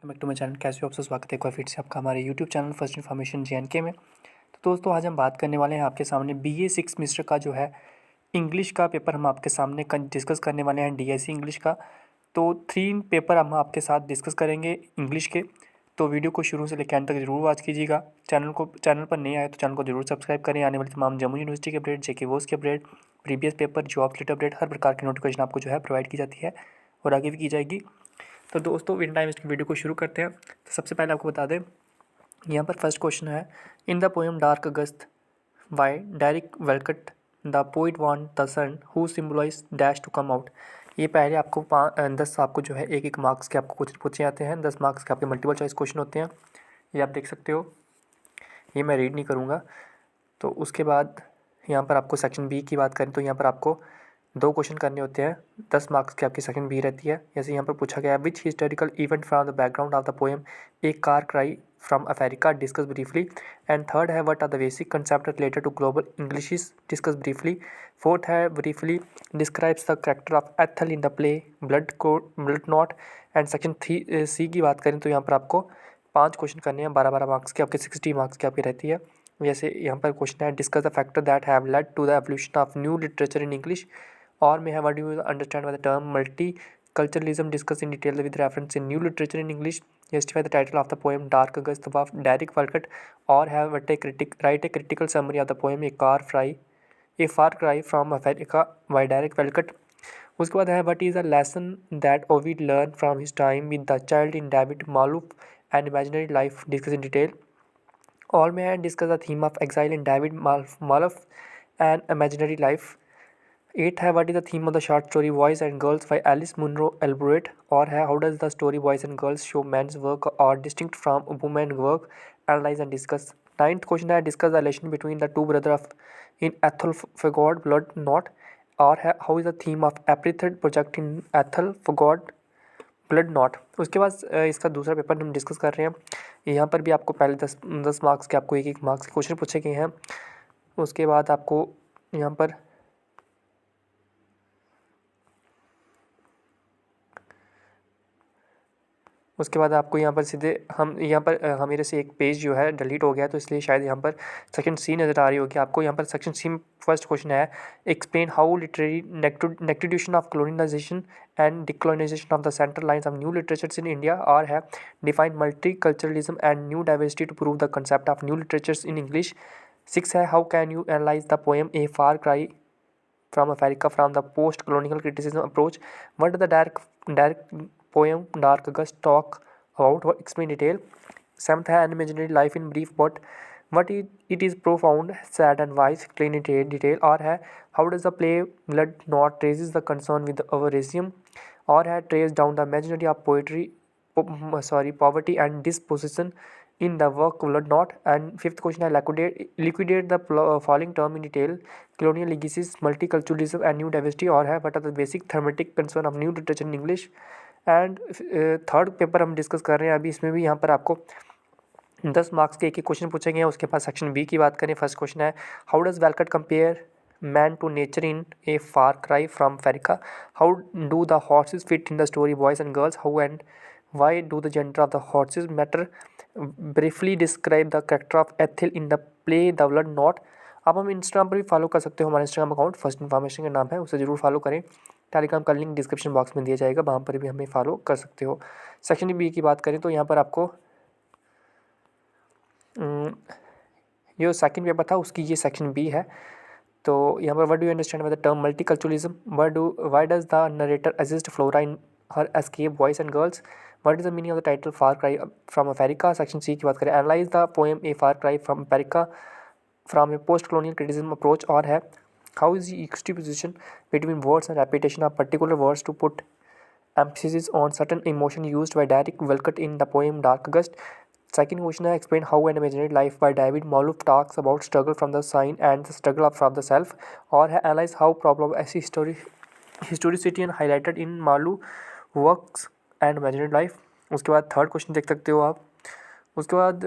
Welcome back to my channel. कैसे हो आप सब? स्वागत है एक बार फिर से आपका हमारे YouTube channel first information JNK में। तो दोस्तों आज हम बात करने वाले हैं आपके सामने BA 6 सेमेस्टर का जो है इंग्लिश का पेपर हम आपके सामने डिस्कस करने वाले हैं DSE इंग्लिश का। तो 3 पेपर हम आपके साथ डिस्कस करेंगे इंग्लिश के। तो वीडियो को शुरू से लेकर अंत तक जरूर वॉच कीजिएगा। चैनल पर नए आए तो चैनल को जरूर सब्सक्राइब करें। आने वाली तमाम जम्मू यूनिवर्सिटी के अपडेट, JK वोस के update, previous paper, job related update, हर प्रकार की नोटिफिकेशन आपको जो है प्रोवाइड की जाती है और आगे भी की जाएगी। तो दोस्तों बिना टाइम इसकी वीडियो को शुरू करते हैं। तो सबसे पहले आपको बता दें, यहाँ पर फर्स्ट क्वेश्चन है, in the poem dark August by Derek Walcott the poet want the sun who symbolise dash to come out. ये पहले आपको 10 आपको जो है एक मार्क्स के आपको कुछ पूछे जाते हैं। 10 मार्क्स के आपके मल्टीपल चॉइस क्वेश्चन होते हैं, ये आप देख सकते हो। ये मैं रीड नहीं करूँगा। तो उसके बाद यहाँ पर आपको सेक्शन बी की बात करें तो यहाँ पर आपको 2 क्वेश्चन करने होते हैं। 10 मार्क्स की आपकी सेकंड बी रहती है। जैसे यहाँ पर पूछा गया है, which historical event from the background of the poem a far cry from America discuss briefly. And third है, what are the basic concept related to global English discuss briefly. Fourth है, briefly describes the character of Ethel in the play blood knot. And section C की बात करें तो यहाँ पर आपको 5 question करने हैं। 12 मार्क्स के आपके 60 मार्क्स की आपकी रहती है। जैसे यहाँ पर क्वेश्चन है, discuss the factor that have led to the evolution of new literature in English. और may have, what do you understand by the term multiculturalism? Discuss in detail with reference in new literature in English. Justify the title of the poem Dark August of Derek Walcott. Or have write a critical summary of the poem A Far Cry from America by Derek Walcott. उसके बाद है, what is a lesson that Ovid learned from his time with the child in David Malouf and imaginary life? Discuss in detail. All may I discuss the theme of exile in David Malouf and imaginary life. 8 है, what is the theme of the short story Boys and Girls by Alice Munro Albright. और है, how does the story Boys and Girls show men's work are distinct from women's work? Analyze and discuss. 9th question है, discuss the relation between the two brothers in Ethelfagod blood knot. और है, how is the theme of Aprethid project in Ethelfagod blood not. उसके बाद इसका दूसरा paper हम discuss कर रहे हैं। यहाँ पर भी आपको पहले 10 मार्क्स के आपको एक मार्क्स के क्वेश्चन पूछे गए हैं। उसके बाद आपको यहाँ पर आपको यहाँ पर सीधे हम यहाँ पर मेरे से एक पेज जो है डिलीट हो गया, तो इसलिए शायद यहाँ पर सेक्शन सी नज़र आ रही होगी आपको। यहाँ पर सेक्शन सी में फर्स्ट क्वेश्चन है, explain how literary negotiation of colonisation and decolonisation of the central lines of new literatures in India. और है, define multiculturalism and new diversity to prove the concept of new literatures in English. 6 है, how can you analyse the poem a far cry from America from the post-colonial criticism approach? What does the direct poem Dark August talk about? Explain detail. 7th है, imaginary life in brief, but what it is profound, sad and wise. Explain detail. और है, how does the play Blood Knot raises the concern with our racism? और है, trace down the imaginary of poverty and dispossession in the work Blood Knot. And 5th question है, liquidate the following term in detail: colonial legacies, multiculturalism and new diversity. और है, what are the basic thematic concern of new literature in English? And third paper हम discuss कर रहे हैं अभी। इसमें भी यहाँ पर आपको 10 मार्क्स के एक क्वेश्चन पूछे गए हैं। उसके बाद सेक्शन बी की बात करें, फर्स्ट क्वेश्चन है, how does Walcott compare man to nature in a far cry from America? How do the horses fit in the story boys and girls? How and why do the gender of the horses matter? Briefly describe the character of Ethel in the play the blood knot. अब हम Instagram पर भी follow कर सकते हो, हमारा Instagram account first information का नाम है, उसे जरूर फॉलो करें। टेलीग्राम का लिंक डिस्क्रिप्शन बॉक्स में दिया जाएगा, वहाँ पर भी हमें फॉलो कर सकते हो। सेक्शन बी की बात करें तो यहाँ पर आपको जो सेकंड पेपर था उसकी ये सेक्शन बी है। तो यहाँ पर what do you understand by the term multiculturalism? Why does the narrator assist Flora in her escape boys and girls? What is the meaning of the title far cry from America? Section C की बात करें, analyse the poem a far cry from America from a post colonial criticism approach. और है, how is the juxtaposition between words and repetition of particular words to put emphasis on certain emotion used by Derek Walcott in the poem Dark August? Second question है, explain how an imaginary life by David Malouf talks about struggle from the sign and the struggle from the self. और है, analyze how problem as historicity and highlighted in Malouf works and imaginary life. उसके बाद third question देख सकते हो आप। उसके बाद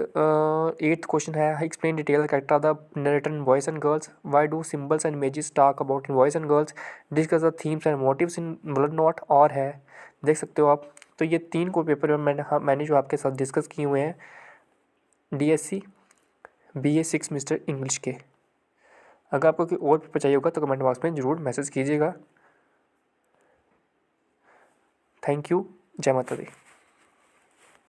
8th क्वेश्चन है, explain detail character of the narrator in boys and girls? Why do symbols and images talk about in boys and girls? Discuss the themes and motifs in blood knot. और है, देख सकते हो आप तो ये 3 को पेपर मैंने जो आपके साथ डिस्कस किए हुए हैं DSC BA 6 मिस्टर इंग्लिश के। अगर आपको कोई और पेपर चाहिए होगा तो कमेंट बॉक्स में ज़रूर मैसेज कीजिएगा। Thank you. जय माता दी।